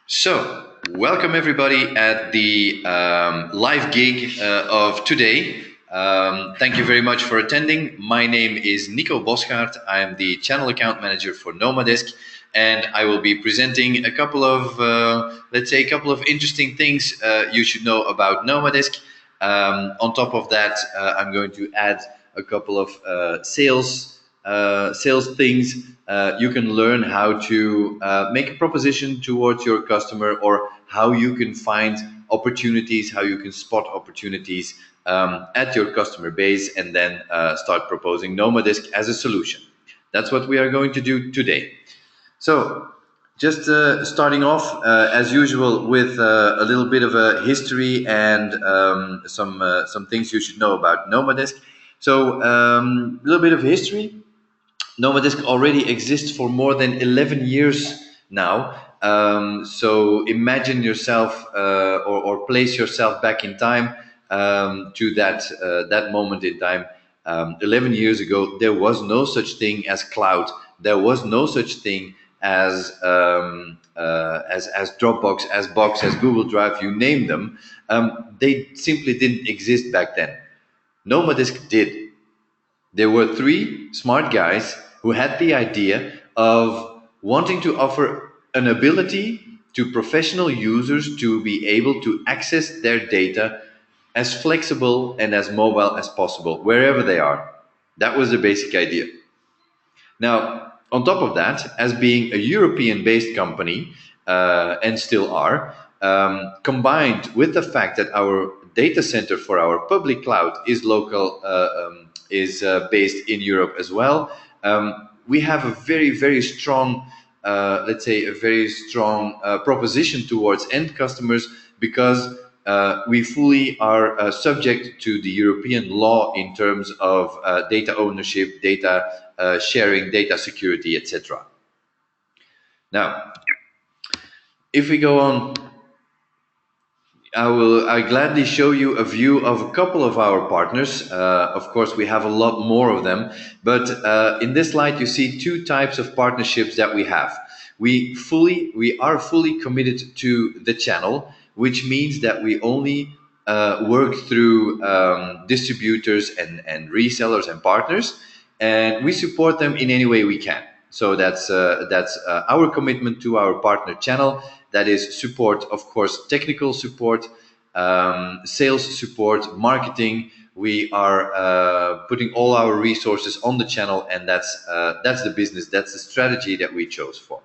So, welcome everybody at the live gig of today. Thank you very much for attending. My name is Nico Bosgaard. I am the channel account manager for Nomadesk, and I will be presenting a couple of, let's say, a couple of interesting things you should know about Nomadesk. On top of that, I'm going to add a couple of sales things. You can learn how to make a proposition towards your customer, or how you can find opportunities, how you can spot opportunities at your customer base, and then start proposing Nomadesk as a solution. That's what we are going to do today. So, just starting off, as usual, with a little bit of a history and some things you should know about Nomadesk. So, a little bit of history. Nomadesk already exists for more than 11 years now. So imagine yourself or place yourself back in time to that moment in time. 11 years ago, there was no such thing as cloud. There was no such thing as Dropbox, as Box, as Google Drive, you name them. They simply didn't exist back then. Nomadesk did. There were three smart guys who had the idea of wanting to offer an ability to professional users to be able to access their data as flexible and as mobile as possible, wherever they are. That was the basic idea. Now, on top of that, as being a European-based company, and still are, combined with the fact that our data center for our public cloud is based in Europe as well, we have a very strong, let's say, a very strong proposition towards end customers, because we fully are subject to the European law in terms of data ownership, data sharing, data security, etc. Now, if we go on, I gladly show you a view of a couple of our partners. Of course, we have a lot more of them, but in this slide you see two types of partnerships that we have. We are fully committed to the channel, which means that we only work through distributors and resellers and partners, and we support them in any way we can. So that's our commitment to our partner channel. That is support, of course, technical support, sales support, marketing. We are putting all our resources on the channel, and that's the business, that's the strategy that we chose for.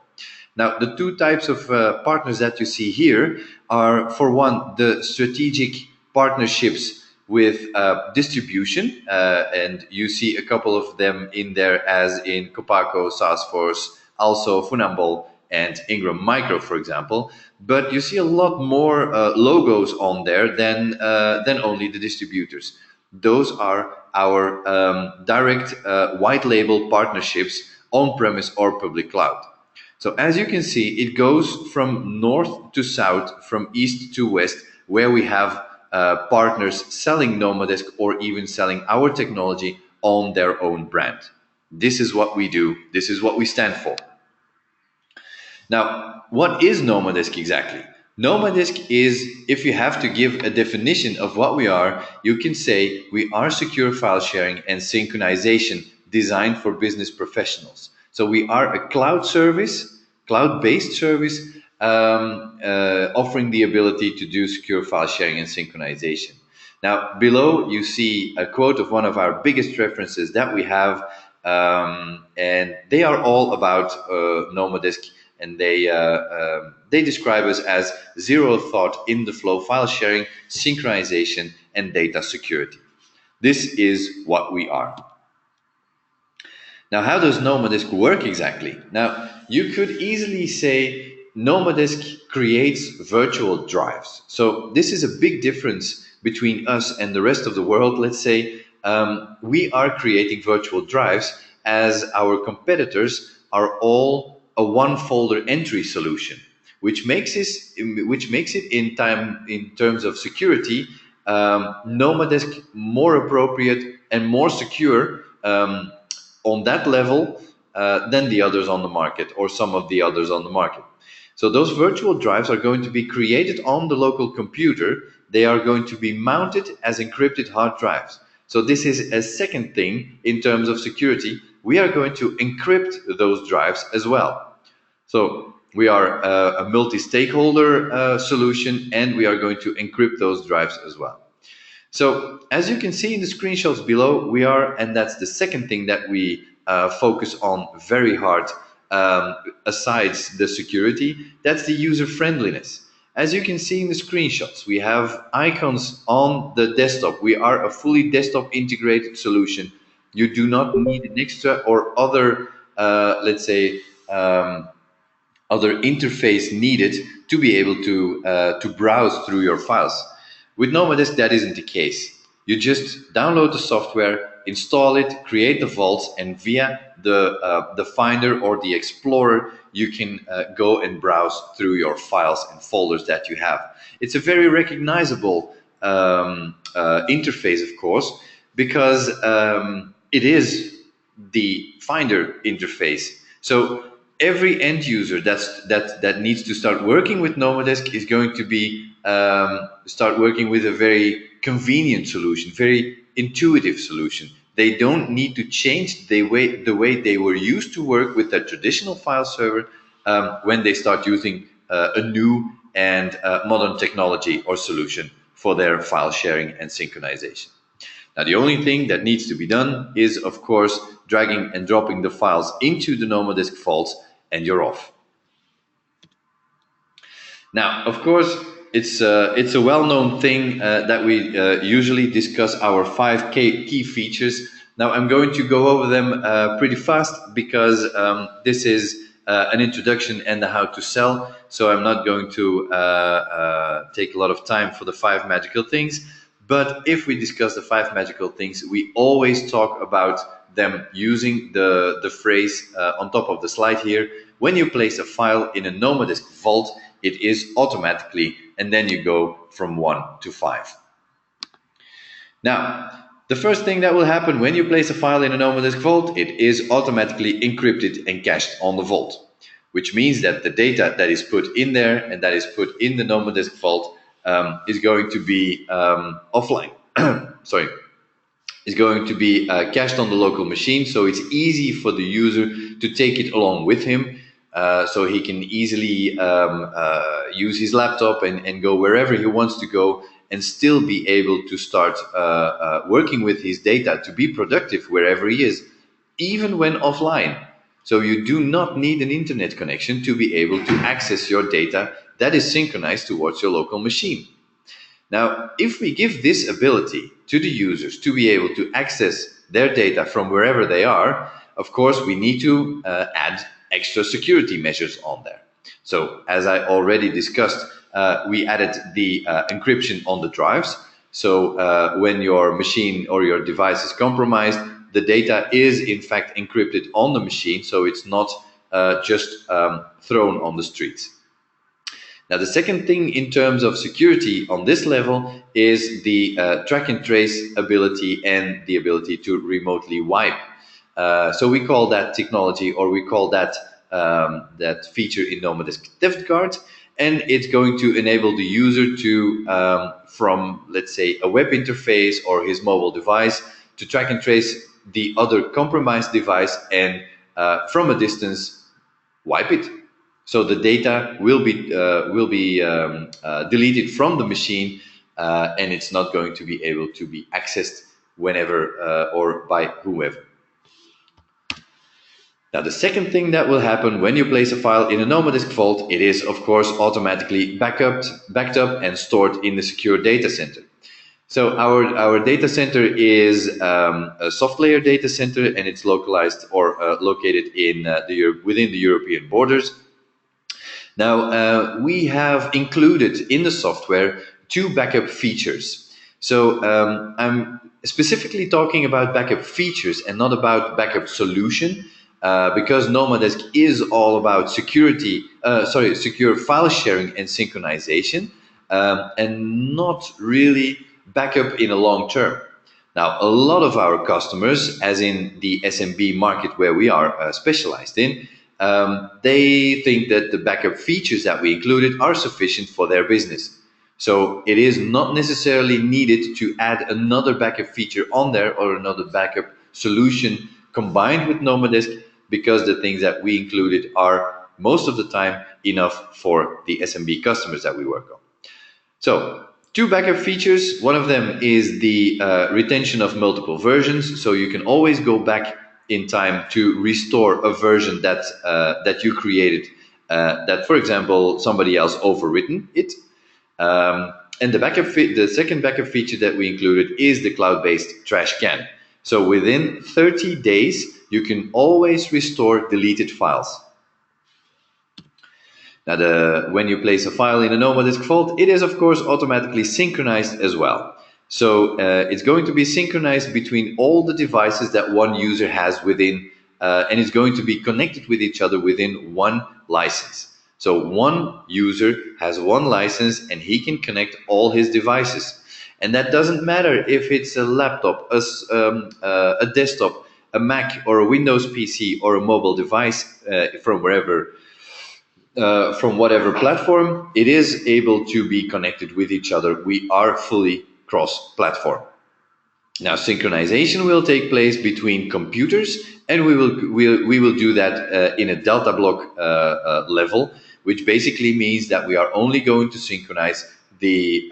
Now, the two types of partners that you see here are, for one, the strategic partnerships with distribution, and you see a couple of them in there, as in Copaco, Salesforce, also Funambol, and Ingram Micro, for example. But you see a lot more logos on there than only the distributors. Those are our direct white label partnerships, on-premise or public cloud. So as you can see, it goes from north to south, from east to west, where we have partners selling Nomadesk or even selling our technology on their own brand. This is what we do. This is what we stand for. Now, what is Nomadesk exactly? Nomadesk is, if you have to give a definition of what we are, you can say we are secure file sharing and synchronization designed for business professionals. So we are a cloud service, cloud-based service, offering the ability to do secure file sharing and synchronization. Now, below you see a quote of one of our biggest references that we have, and they are all about Nomadesk. And they describe us as zero thought in the flow file sharing, synchronization, and data security. This is what we are. Now, how does Nomadesk work exactly? Now, you could easily say Nomadesk creates virtual drives. So this is a big difference between us and the rest of the world. Let's say we are creating virtual drives, as our competitors are all a one folder entry solution, which makes it in terms of security, Nomadesk more appropriate and more secure on that level than the others on the market, or some of the others on the market. So those virtual drives are going to be created on the local computer. They are going to be mounted as encrypted hard drives. So this is a second thing in terms of security. We are going to encrypt those drives as well. So we are a multi-stakeholder solution, and we are going to encrypt those drives as well. So as you can see in the screenshots below, we are, and that's the second thing that we focus on very hard, aside the security, that's the user friendliness. As you can see in the screenshots, we have icons on the desktop. We are a fully desktop integrated solution. You do not need an extra or other, let's say, other interface needed to be able to browse through your files. With Nomadesk, that isn't the case. You just download the software, install it, create the vaults, and via the Finder or the Explorer, you can go and browse through your files and folders that you have. It's a very recognizable interface, of course, because it is the Finder interface. So every end user that needs to start working with Nomadesk is going to be start working with a very convenient solution, very intuitive solution. They don't need to change the way they were used to work with their traditional file server when they start using a new and modern technology or solution for their file sharing and synchronization. Now, the only thing that needs to be done is, of course, dragging and dropping the files into the Nomadesk Vault, and you're off. Now, of course, it's a well-known thing that we usually discuss our 5 key features. Now, I'm going to go over them pretty fast because this is an introduction and the how to sell. So I'm not going to take a lot of time for the 5 magical things. But if we discuss the 5 magical things, we always talk about them using the phrase on top of the slide here. When you place a file in a Nomadesk Vault, it is automatically, and then you go from 1 to 5. Now, the first thing that will happen when you place a file in a Nomadesk Vault, it is automatically encrypted and cached on the Vault, which means that the data that is put in there and that is put in the Nomadesk Vault is going to be offline. Sorry, is going to be cached on the local machine, so it's easy for the user to take it along with him. So he can easily use his laptop and go wherever he wants to go and still be able to start working with his data to be productive wherever he is, even when offline. So you do not need an internet connection to be able to access your data that is synchronized towards your local machine. Now, if we give this ability to the users to be able to access their data from wherever they are, of course, we need to add extra security measures on there. So as I already discussed, we added the encryption on the drives. So when your machine or your device is compromised, the data is in fact encrypted on the machine, so it's not just thrown on the streets. Now, the second thing in terms of security on this level is the track and trace ability and the ability to remotely wipe. So we call that technology, or we call that that feature in Nomadesk Theft Guard, and it's going to enable the user to, from let's say a web interface or his mobile device, to track and trace the other compromised device and from a distance wipe it. So the data will be deleted from the machine, and it's not going to be able to be accessed whenever or by whoever. Now, the second thing that will happen when you place a file in a Nomadesk Vault, it is of course automatically backed up and stored in the secure data center. So our data center is a soft layer data center, and it's localized or located in within the European borders. Now, we have included in the software 2 backup features. So I'm specifically talking about backup features and not about backup solution, because Nomadesk is all about secure file sharing and synchronization, and not really backup in a long term. Now, a lot of our customers, as in the SMB market where we are specialized in, they think that the backup features that we included are sufficient for their business. So it is not necessarily needed to add another backup feature on there or another backup solution combined with Nomadesk, because the things that we included are most of the time enough for the SMB customers that we work on. So, two backup features. One of them is the retention of multiple versions. So you can always go back in time to restore a version that you created, that, for example, somebody else overwritten it. And the second backup feature that we included is the cloud-based trash can. So within 30 days, you can always restore deleted files. Now, when you place a file in a Nomadesk Vault, it is of course automatically synchronized as well. So it's going to be synchronized between all the devices that one user has within, and it's going to be connected with each other within one license. So one user has one license and he can connect all his devices. And that doesn't matter if it's a laptop, a desktop, a Mac or a Windows PC or a mobile device from whatever platform, it is able to be connected with each other. We are fully cross-platform. Now, synchronization will take place between computers, and we will do that in a delta block level, which basically means that we are only going to synchronize the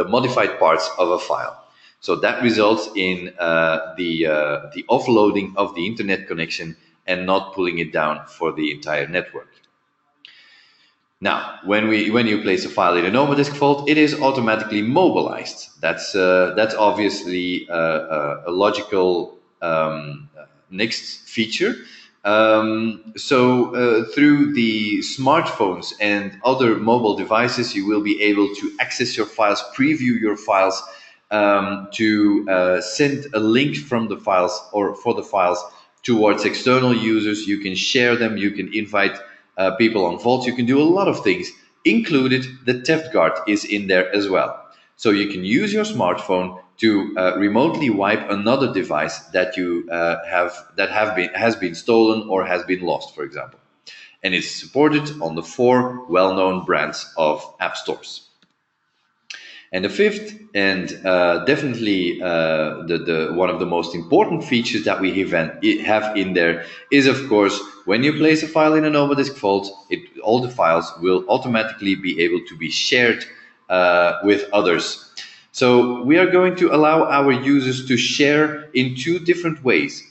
modified parts of a file. So that results in the offloading of the internet connection and not pulling it down for the entire network. Now, when you place a file in a Nomadesk Vault, it is automatically mobilized. That's obviously a logical next feature. So through the smartphones and other mobile devices, you will be able to access your files, preview your files, to send a link from the files or for the files towards external users. You can share them. You can invite people on Vault. You can do a lot of things. Included, the theft guard is in there as well. So you can use your smartphone to remotely wipe another device that you has been stolen or has been lost, for example. And it's supported on the 4 well-known brands of app stores. And the fifth, and definitely the one of the most important features that we have in there is, of course, when you place a file in a Nomadesk Vault, all the files will automatically be able to be shared with others. So we are going to allow our users to share in 2 different ways.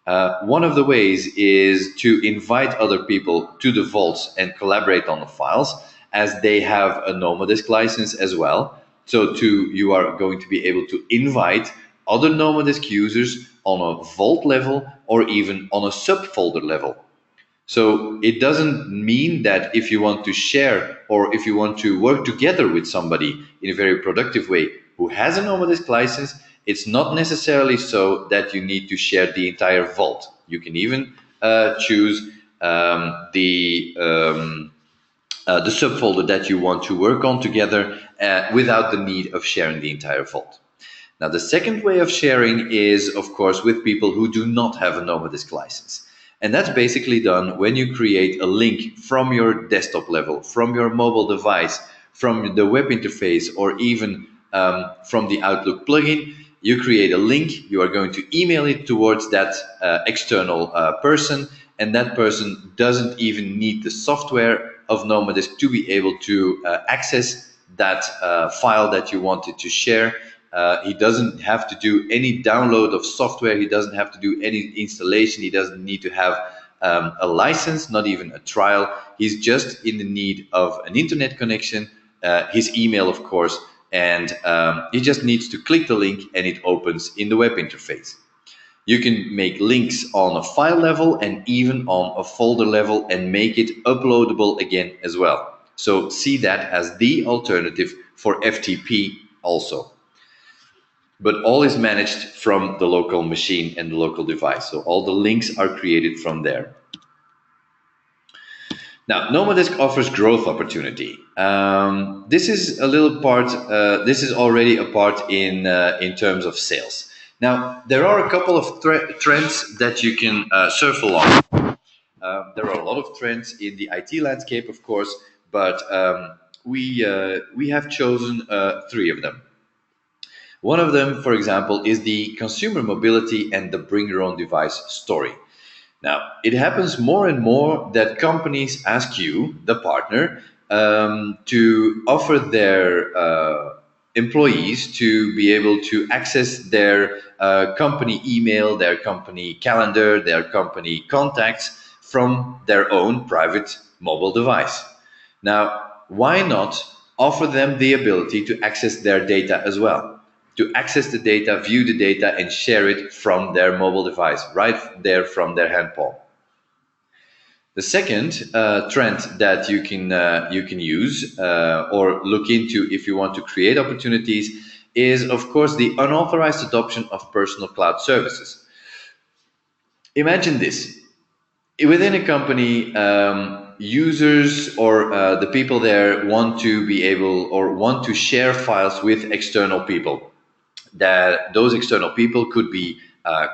One of the ways is to invite other people to the vaults and collaborate on the files, as they have a Nomadesk license as well. So you are going to be able to invite other Nomadesk users on a vault level or even on a subfolder level. So it doesn't mean that if you want to share or if you want to work together with somebody in a very productive way who has a Nomadesk license, it's not necessarily so that you need to share the entire vault. You can even choose the subfolder that you want to work on together without the need of sharing the entire vault. Now, the second way of sharing is, of course, with people who do not have a Nomadesk license. And that's basically done when you create a link from your desktop level, from your mobile device, from the web interface, or even from the Outlook plugin. You create a link, you are going to email it towards that external person, and that person doesn't even need the software of Nomadesk to be able to access that file that you wanted to share. He doesn't have to do any download of software. He doesn't have to do any installation. He doesn't need to have a license, not even a trial. He's just in the need of an internet connection, his email, of course, and he just needs to click the link and it opens in the web interface. You can make links on a file level and even on a folder level and make it uploadable again as well. So see that as the alternative for FTP also. But all is managed from the local machine and the local device. So all the links are created from there. Now, Nomadesk offers growth opportunity. This is a little part. This is already a part in terms of sales. Now, there are a couple of trends that you can surf along. There are a lot of trends in the IT landscape, of course, but we have chosen three of them. One of them, for example, is the consumer mobility and the bring your own device story. Now, it happens more and more that companies ask you, the partner, to offer their employees to be able to access their company email, their company calendar, their company contacts from their own private mobile device. Now, why not offer them the ability to access their data as well? To access the data, view the data, and share it from their mobile device, right there from their hand palm. The second trend that you can use or look into if you want to create opportunities is, of course, the unauthorized adoption of personal cloud services. Imagine this: within a company, users or the people there want to be able or want to share files with external people. That those external people could be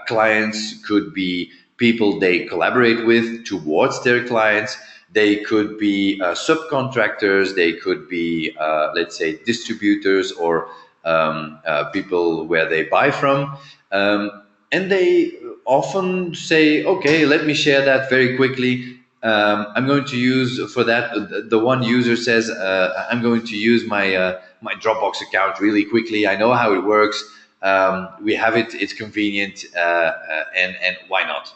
clients, could be people they collaborate with towards their clients. They could be subcontractors. They could be, let's say, distributors or people where they buy from. And they often say, okay, let me share that very quickly. I'm going to use for that. The one user says, I'm going to use my Dropbox account really quickly. I know how it works. We have it. It's convenient, and why not?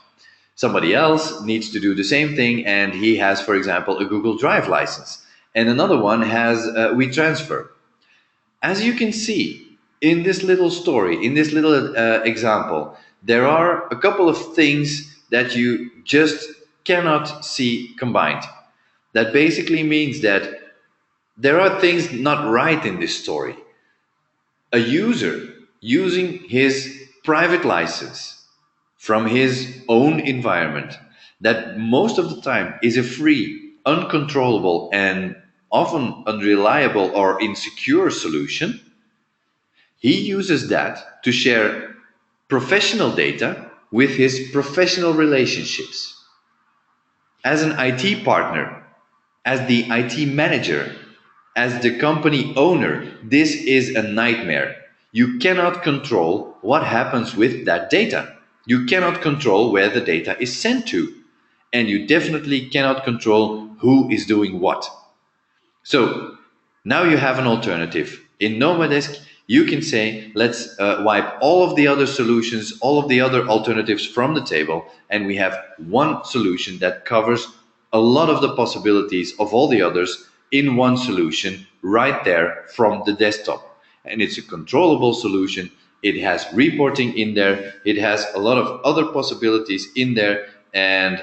Somebody else needs to do the same thing, and he has, for example, a Google Drive license, and another one has WeTransfer. As you can see in this little story, in this little example, there are a couple of things that you just cannot see combined. That basically means that there are things not right in this story. A user using his private license from his own environment, that most of the time is a free, uncontrollable, and often unreliable or insecure solution, he uses that to share professional data with his professional relationships. As an IT partner, as the IT manager, as the company owner, this is a nightmare. You cannot control what happens with that data. You cannot control where the data is sent to. And you definitely cannot control who is doing what. So now you have an alternative. In Nomadesk, you can say, let's wipe all of the other solutions, all of the other alternatives from the table, and we have one solution that covers a lot of the possibilities of all the others in one solution right there from the desktop. And it's a controllable solution. It has reporting in there. It has a lot of other possibilities in there, and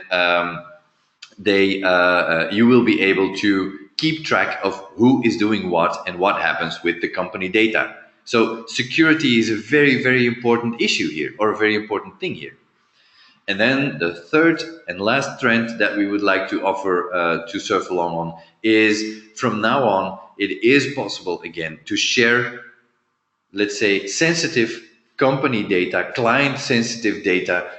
you will be able to keep track of who is doing what and what happens with the company data. So security is a very, very important issue here, or a very important thing here. And then the third and last trend that we would like to offer to surf along on is, from now on, it is possible again to share, let's say, sensitive company data, client sensitive data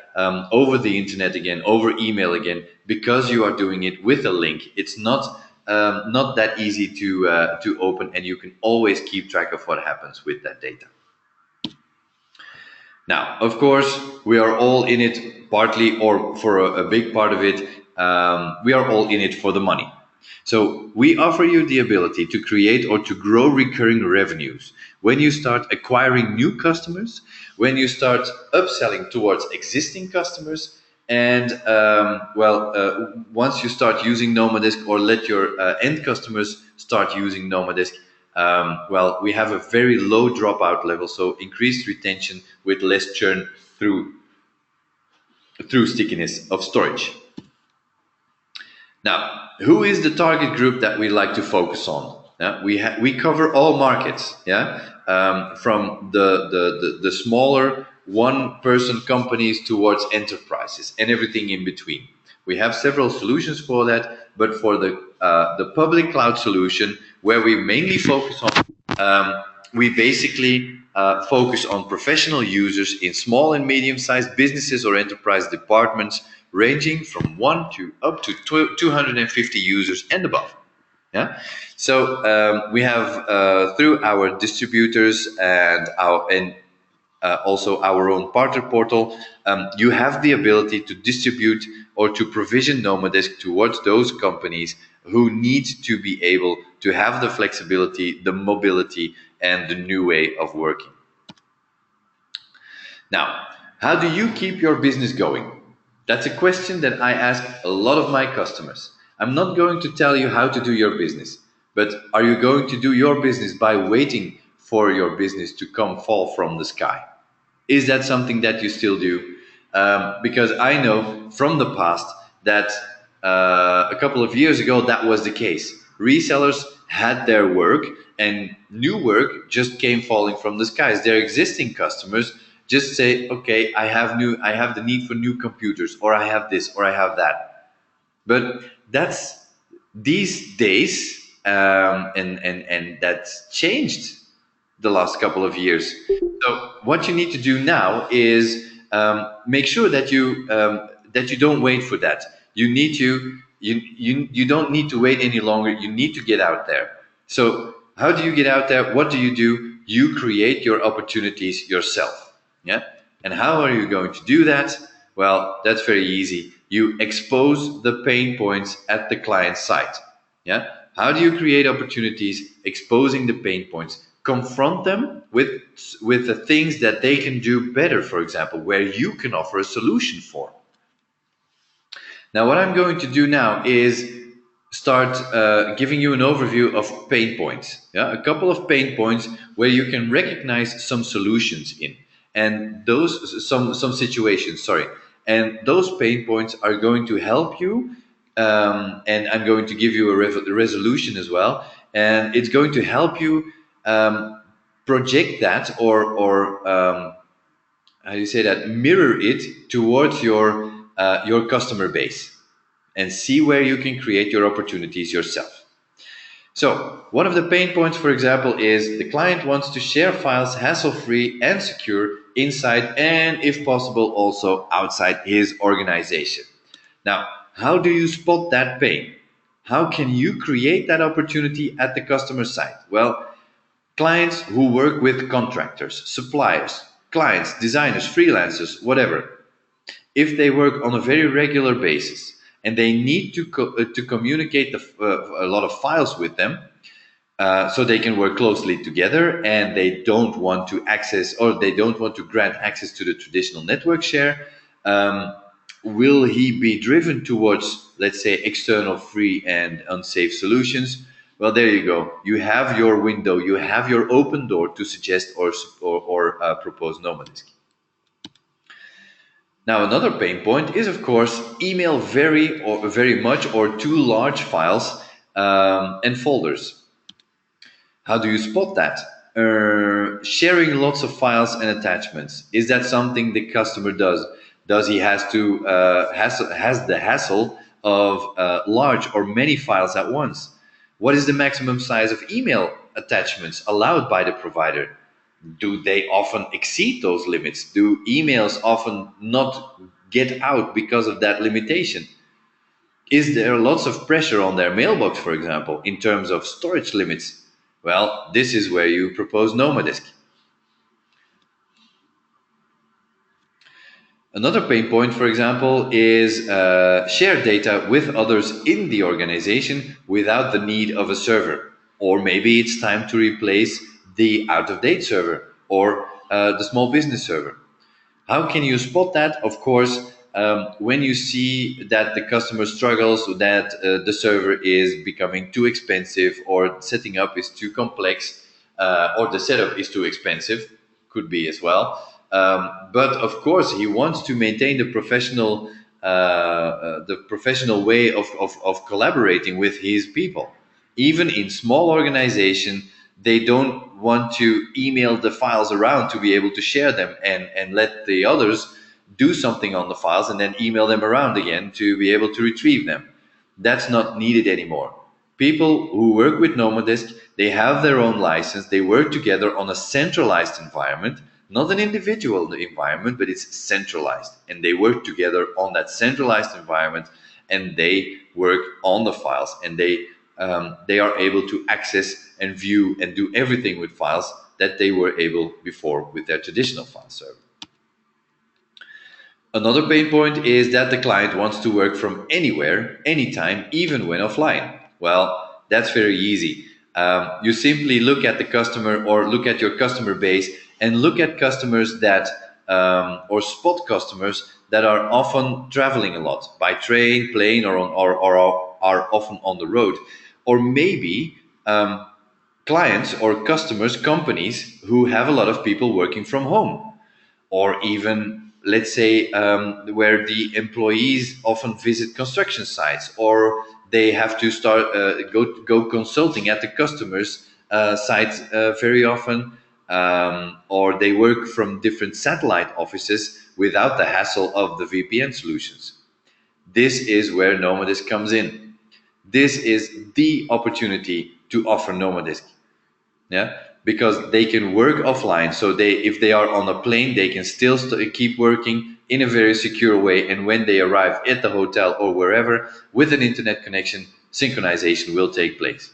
over the internet again, over email again, because you are doing it with a link. It's not that easy to open, and you can always keep track of what happens with that data. Now, of course, we are all in it, partly or for a big part of it, we are all in it for the money. So we offer you the ability to create or to grow recurring revenues when you start acquiring new customers, when you start upselling towards existing customers, and once you start using Nomadesk, or let your end customers start using Nomadesk, we have a very low dropout level, so increased retention with less churn through stickiness of storage. Now, who is the target group that we like to focus on? We cover all markets, from the smaller one-person companies towards enterprises and everything in between. We have several solutions for that, but for the public cloud solution, where we mainly focus on, we basically focus on professional users in small and medium-sized businesses or enterprise departments ranging from 1 to up to 250 users and above. Yeah. So we have through our distributors and also our own partner portal, you have the ability to distribute or to provision Nomadesk towards those companies who need to be able to have the flexibility, the mobility, and the new way of working. Now, how do you keep your business going? That's a question that I ask a lot of my customers. I'm not going to tell you how to do your business, but are you going to do your business by waiting for your business to come fall from the sky? Is that something that you still do? Because I know from the past that a couple of years ago that was the case. Resellers had their work, and new work just came falling from the skies. Their existing customers just say, "Okay, I have the need for new computers, or I have this, or I have that." But that's these days, and that's changed the last couple of years. So what you need to do now is make sure that you don't wait for that. You don't need to wait any longer. You need to get out there. So how do you get out there? What do? You create your opportunities yourself. Yeah. And how are you going to do that? Well, that's very easy. You expose the pain points at the client site. Yeah. How do you create opportunities? Exposing the pain points. Confront them with the things that they can do better, for example, where you can offer a solution for. Now, what I'm going to do now is start giving you an overview of pain points. Yeah, a couple of pain points where you can recognize some solutions in, and those some situations. Sorry, and those pain points are going to help you. And I'm going to give you a resolution as well, and it's going to help you project that or how do you say that, mirror it towards your customer base and see where you can create your opportunities yourself. So one of the pain points, for example, is the client wants to share files hassle-free and secure inside and, if possible, also outside his organization. Now, how do you spot that pain? How can you create that opportunity at the customer side? Well, clients who work with contractors, suppliers, clients, designers, freelancers, whatever, if they work on a very regular basis and they need to communicate a lot of files with them, so they can work closely together, and they don't want to access or they don't want to grant access to the traditional network share, will he be driven towards, let's say, external free and unsafe solutions? Well, there you go. You have your window, you have your open door to suggest or propose Nomadesk. Now, another pain point is, of course, email very much or too large files and folders. How do you spot that? Sharing lots of files and attachments. Is that something the customer does? Does he has the hassle of large or many files at once? What is the maximum size of email attachments allowed by the provider? Do they often exceed those limits? Do emails often not get out because of that limitation? Is there lots of pressure on their mailbox, for example, in terms of storage limits? Well, this is where you propose Nomadesk. Another pain point, for example, is share data with others in the organization without the need of a server. Or maybe it's time to replace the out-of-date server or the small business server. How can you spot that? Of course, when you see that the customer struggles, that the server is becoming too expensive, or setting up is too complex, or the setup is too expensive, could be as well. But of course, he wants to maintain the professional way of collaborating with his people. Even in small organization, they don't want to email the files around to be able to share them and let the others do something on the files and then email them around again to be able to retrieve them. That's not needed anymore. People who work with Nomadesk, they have their own license, they work together on a centralized environment. not an individual environment, but it's centralized. And they work together on that centralized environment, and they work on the files, and they are able to access and view and do everything with files that they were able before with their traditional file server. Another pain point is that the client wants to work from anywhere, anytime, even when offline. Well, that's very easy. You simply look at the customer or look at your customer base and look at customers that, or spot customers that are often traveling a lot by train, plane, or are often on the road. Or maybe clients or customers, companies who have a lot of people working from home, or even let's say where the employees often visit construction sites, or they have to start go consulting at the customers sites very often, or they work from different satellite offices without the hassle of the VPN solutions. This is where Nomadesk comes in. This is the opportunity to offer Nomadesk. Yeah, because they can work offline, so they, if they are on a plane, they can still keep working in a very secure way, and when they arrive at the hotel or wherever with an internet connection, synchronization will take place.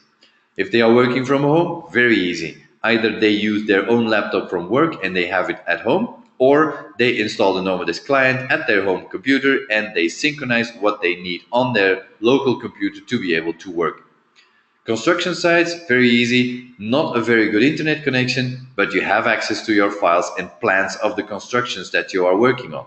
If they are working from home, very easy. Either they use their own laptop from work and they have it at home, or they install the Nomadesk client at their home computer and they synchronize what they need on their local computer to be able to work. Construction sites, very easy, not a very good internet connection, but you have access to your files and plans of the constructions that you are working on.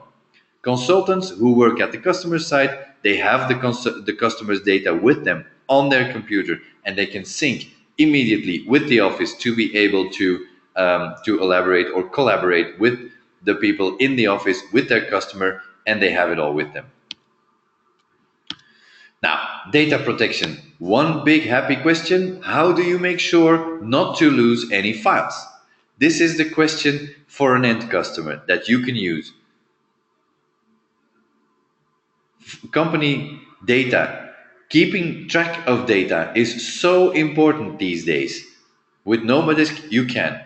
Consultants who work at the customer site, they have the customer's data with them on their computer, and they can sync immediately with the office to be able to elaborate or collaborate with the people in the office, with their customer, and they have it all with them. Now, data protection. One big happy question: how do you make sure not to lose any files? This is the question for an end customer that you can use. Company data. Keeping track of data is so important these days. With Nomadesk, you can.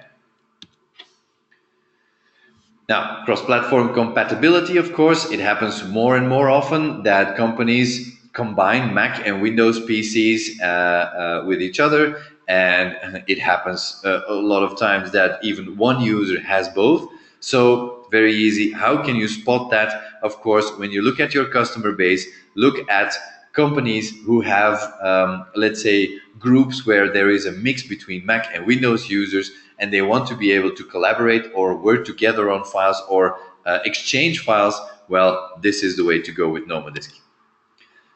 Now, cross-platform compatibility, of course, it happens more and more often that companies combine Mac and Windows PCs with each other, and it happens a lot of times that even one user has both. So very easy. How can you spot that? Of course, when you look at your customer base, look at companies who have, let's say, groups where there is a mix between Mac and Windows users, and they want to be able to collaborate or work together on files or exchange files. Well, this is the way to go with Nomadesk.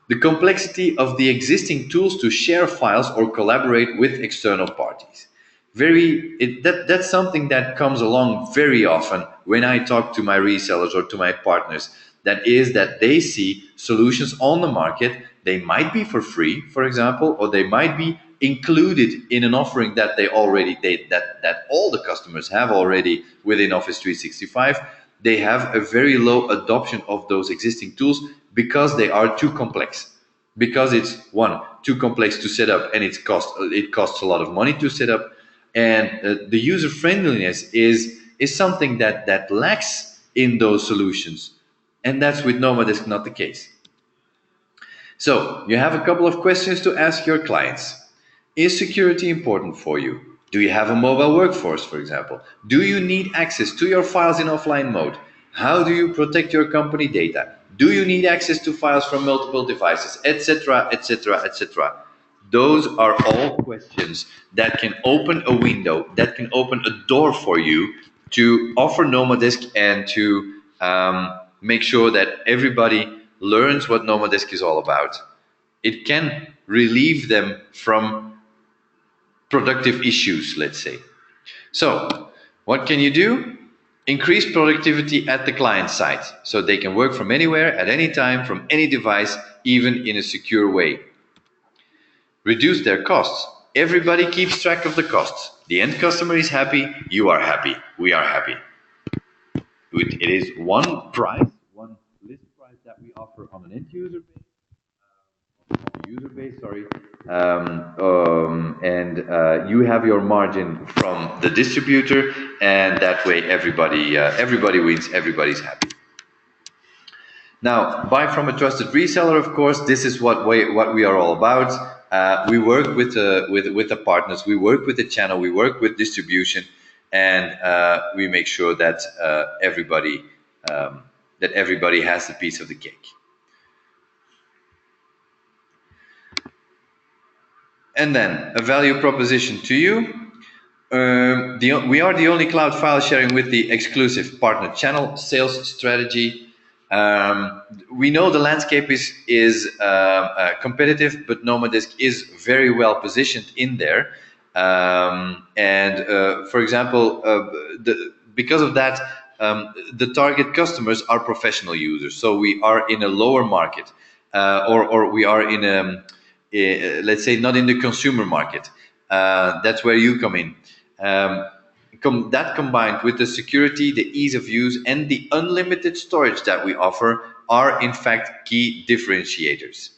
The complexity of the existing tools to share files or collaborate with external parties. That's something that comes along very often when I talk to my resellers or to my partners. That is that they see solutions on the market. They might be for free, for example, or they might be included in an offering that that all the customers have already within Office 365. They have a very low adoption of those existing tools because they are too complex. Because it's one, too complex to set up, and it costs a lot of money to set up, and the user friendliness is something that lacks in those solutions, and that's with Nomadesk not the case. So you have a couple of questions to ask your clients. Is security important for you? Do you have a mobile workforce, for example? Do you need access to your files in offline mode? How do you protect your company data? Do you need access to files from multiple devices, etc., etc., etc.? Those are all questions that can open a window, that can open a door for you to offer Nomadesk and to make sure that everybody learns what Nomadesk is all about. It can relieve them from productive issues, let's say. So, what can you do? Increase productivity at the client side so they can work from anywhere, at any time, from any device, even in a secure way. Reduce their costs. Everybody keeps track of the costs. The end customer is happy, you are happy, we are happy. It is one price, one list price that we offer on an end user base, sorry, and you have your margin from the distributor, and that way everybody wins, everybody's happy. Now, buy from a trusted reseller. Of course, this is what we are all about. We work with the partners, we work with the channel, we work with distribution, and we make sure that everybody has a piece of the cake. And then a value proposition to you. We are the only cloud file sharing with the exclusive partner channel sales strategy. We know the landscape is competitive, but Nomadesk is very well positioned in there. For example, because of that, the target customers are professional users. So we are in a lower market, or we are in let's say not in the consumer market. That's where you come in. That combined with the security, the ease of use, and the unlimited storage that we offer are in fact key differentiators.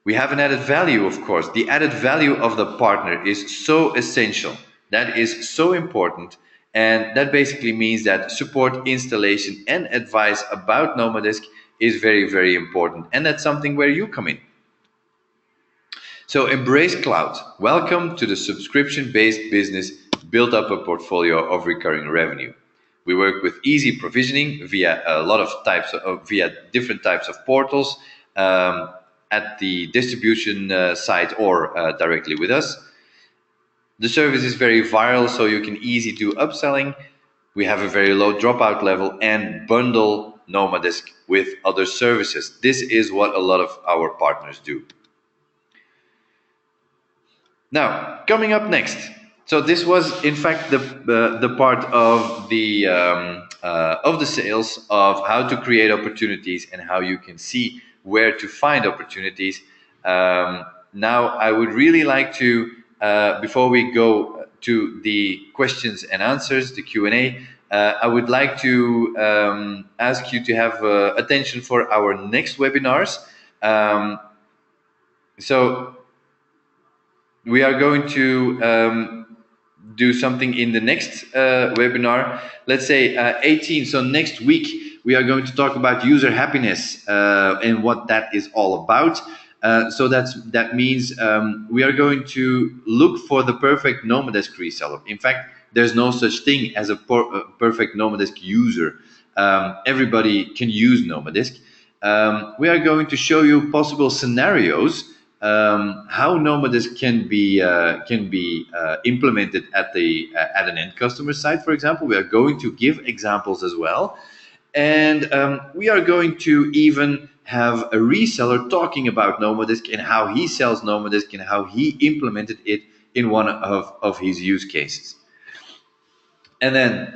We have an added value, of course. The added value of the partner is so essential. That is so important. And that basically means that support, installation, and advice about Nomadesk is very, very important. And that's something where you come in. So embrace cloud. Welcome to the subscription-based business. Build up a portfolio of recurring revenue. We work with easy provisioning via via different types of portals at the distribution site or directly with us. The service is very viral, so you can easily do upselling. We have a very low dropout level and bundle Nomadesk with other services. This is what a lot of our partners do. Now, coming up next. So this was, in fact, the part of the sales of how to create opportunities and how you can see where to find opportunities. Now, I would really like to, before we go to the questions and answers, the Q&A, I would like to ask you to have attention for our next webinars. So we are going to do something in the next webinar. Let's say 18. So next week we are going to talk about user happiness and what that is all about. So that means we are going to look for the perfect Nomadesk reseller. In fact, there's no such thing as a perfect Nomadesk user. Everybody can use Nomadesk. We are going to show you possible scenarios how Nomadesk can be implemented at an end customer site. For example, we are going to give examples as well, and we are going to even have a reseller talking about Nomadesk and how he sells Nomadesk and how he implemented it in one of his use cases. And then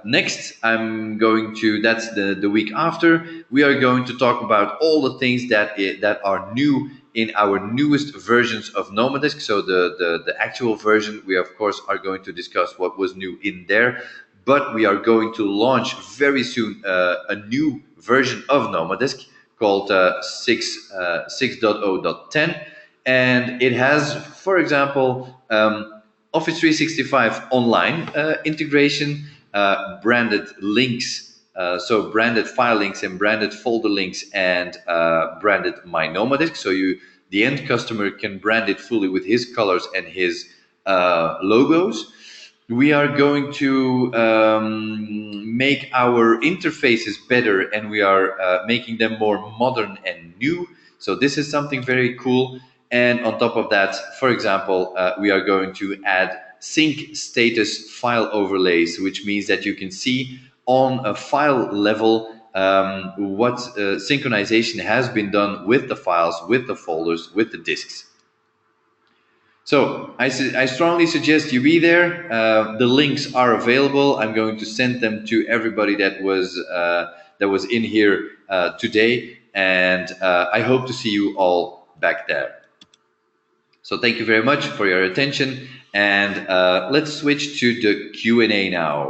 next, that's the week after, we are going to talk about all the things that are new in our newest versions of Nomadesk. So the actual version, we of course are going to discuss what was new in there, but we are going to launch very soon a new version of Nomadesk called 6.0.10, and it has, for example, Office 365 online integration, branded links, so branded file links and branded folder links, and branded My Nomadesk. So the end customer can brand it fully with his colors and his logos. We are going to make our interfaces better, and we are making them more modern and new. So this is something very cool. And on top of that, for example, we are going to add sync status file overlays, which means that you can see on a file level what synchronization has been done with the files, with the folders, with the disks. So I strongly suggest you be there. The links are available. I'm going to send them to everybody that was in here today, and I hope to see you all back there. So thank you very much for your attention, and let's switch to the Q&A now.